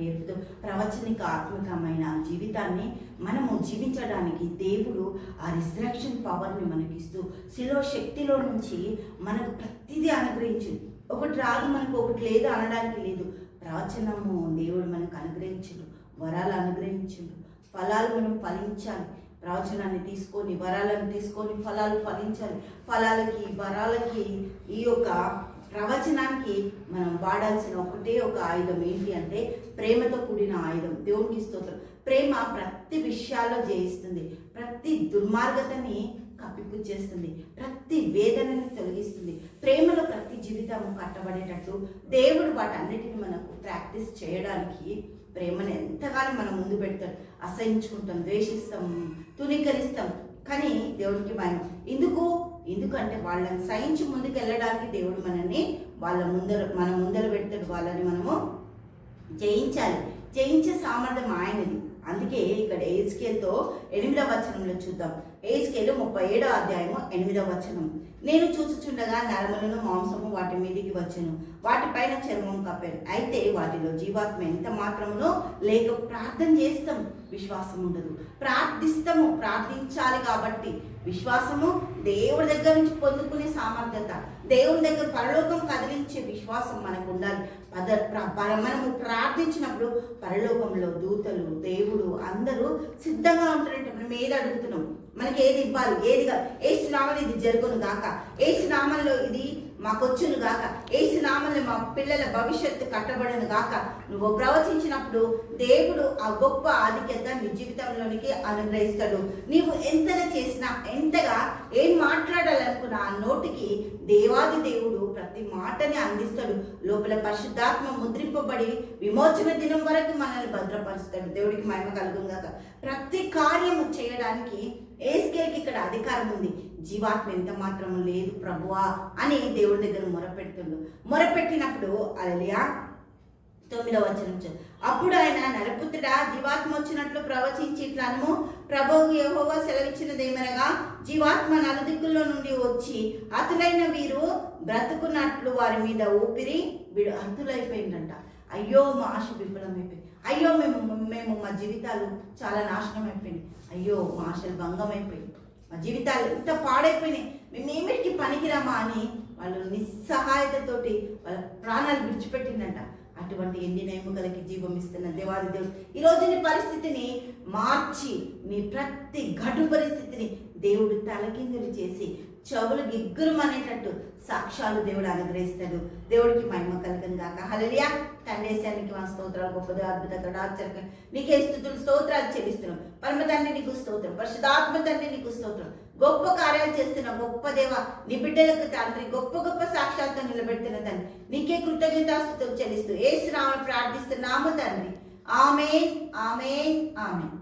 నేర్పుతూ ప్రవచనికాత్మకమైన జీవితాన్ని మనము జీవించడానికి దేవుడు ఆ రిజరక్షన్ పవర్ని మనకిస్తూ శిలో శక్తిలో నుంచి మనకు ప్రతిదీ అనుగ్రహించింది. ఒకటి రాదు మనకు, ఒకటి లేదు అనడానికి లేదు. ప్రవచనము దేవుడు మనకు అనుగ్రహించిండు, వరాలు అనుగ్రహించిండు, ఫలాలు మనం ఫలించాలి. ప్రవచనాన్ని తీసుకొని వరాలను తీసుకొని ఫలాలు ఫలించాలి. ఫలాలకి వరాలకి ఈ యొక్క ప్రవచనానికి మనం వాడాల్సిన ఒకటే ఒక ఆయుధం ఏంటి అంటే ప్రేమతో కూడిన ఆయుధం. దేవునికి స్తోత్రం. ప్రేమ ప్రతి విషయాల్లో జయిస్తుంది, ప్రతి దుర్మార్గతని కప్పిపుచ్చేస్తుంది, ప్రతి వేదనని తొలగిస్తుంది. ప్రేమలో ప్రతి జీవితం కట్టబడేటట్టు దేవుడు వాటన్నిటిని మనకు ప్రాక్టీస్ చేయడానికి ప్రేమను ఎంతగానో మనం ముందు పెడతాడు. అసహించుకుంటాం, ద్వేషిస్తాం, తునీకరిస్తాం, కానీ దేవుడికి భయం ఎందుకంటే వాళ్ళని సహించి ముందుకు వెళ్ళడానికి దేవుడు మనల్ని మన ముందర పెడతాడు. వాళ్ళని మనము జయించే సామర్థ్యం ఆయనది. అందుకే ఇక్కడ ఎహెజ్కేలుతో 8వ వచనంలో చూద్దాం. ఎహెజ్కేలు 37వ అధ్యాయము 8వ వచనం. నేను చూచుచుండగా నరములను మాంసము వాటి మీదికి వచ్చెను, వాటిపైన చర్మం కప్పాను, అయితే వాటిలో జీవాత్మ ఎంత మాత్రమునో లేక. ప్రార్థన చేస్తాం, విశ్వాసం ఉండదు. ప్రార్థించాలి కాబట్టి విశ్వాసము దేవుడి దగ్గర నుంచి పొందుకునే సామర్థ్యత, దేవుడి దగ్గర పరలోకం కదిలించే విశ్వాసం మనకు ఉండాలి. మనము ప్రార్థించినప్పుడు పరలోకంలో దూతలు, దేవుడు అందరూ సిద్ధంగా ఉంటారంటే మనం ఏది అడుగుతున్నాం, మనకి ఏది ఇవ్వాలి, ఏదిగా ఏసు నామములో ఇది జరుగును గాక, ఏసు నామములో ఇది మాకొచ్చును గాక, ఏసు నామములో మా పిల్లల భవిష్యత్తు కట్టబడును గాక. నువ్వు ప్రవచించినప్పుడు దేవుడు ఆ గొప్ప ఆధిక్యత నీ జీవితంలోనికి అనుగ్రహిస్తాడు. నీవు ఎంతగా చేసినా, ఎంతగా ఏం మాట్లాడాలనుకున్నా ఆ నోటికి దేవాది దేవుడు ప్రతి మాటని అందిస్తాడు. లోపల పరిశుద్ధాత్మ ముద్రింపబడి విమోచన దినం వరకు మనల్ని భద్రపరుస్తాడు. దేవుడికి మహిమ కలుగును గాక. ప్రతి కార్యము చేయడానికి ఎహెజ్కేలుకి ఇక్కడ అధికారం ఉంది. జీవాత్మ ఎంత మాత్రం లేదు ప్రభువా అని దేవుడి దగ్గర మొరపెట్టినప్పుడు హల్లెలూయా 9వ వచనం. అప్పుడు ఆయన నరపుత్రుడా, జీవాత్మ వచ్చినట్లు ప్రవచించి ఇట్లను, ప్రభువు యెహోవా సెలవిచ్చినదేమనగా, జీవాత్మ నలుదిక్కుల్లో నుండి వచ్చి హతులైన వీరు బ్రతుకున్నట్లు వారి మీద ఊపిరి హతులైపోయిందంట. అయ్యో మా ఆశ విఫలమైపోయింది, అయ్యో మేము మా జీవితాలు చాలా నాశనం అయిపోయింది, అయ్యో మా ఆశలు భంగం అయిపోయింది, మా జీవితాలు ఎంత పాడైపోయినాయి, మేమేమిటికి పనికిరామా అని వాళ్ళు నిస్సహాయతతోటి వాళ్ళ ప్రాణాలు విడిచిపెట్టిందంట. అటువంటి ఎండిన ఎముకలకి జీవం ఇస్తున్న దేవాది దేవుడు ఈరోజు నీ పరిస్థితిని మార్చి, నీ ప్రతి ఘటు పరిస్థితిని దేవుడు తలకిందులు చేసి చెవులు గిగ్గురుమనేటట్టు సాక్ష్యాలు దేవుడు అనుగ్రహిస్తాడు. దేవుడికి మహిమ కలుగును గాక. హల్లెలూయా. తండ్రేశానికి మా స్తోత్రాలు, గొప్పది అద్భుత ఆశ్చర్యం నీకే స్తుతులు స్తోత్రాలు చెల్లిస్తున్నాం. పరమ తండ్రి నీకు స్తోత్రం, పరిశుద్ధాత్మ తండ్రి నీకు స్తోత్రం. గొప్ప కార్యాలు చేస్తున్న గొప్ప దేవ, నీ బిడ్డలకు తండ్రి గొప్ప గొప్ప సాక్ష్యాలతో నిలబెడుతున్న తండ్రి నీకే కృతజ్ఞతాస్తుతులు చెల్లిస్తూ యేసు నామములో ప్రార్థిస్తున్నాము తండ్రి. ఆమేన్, ఆమేన్, ఆమేన్.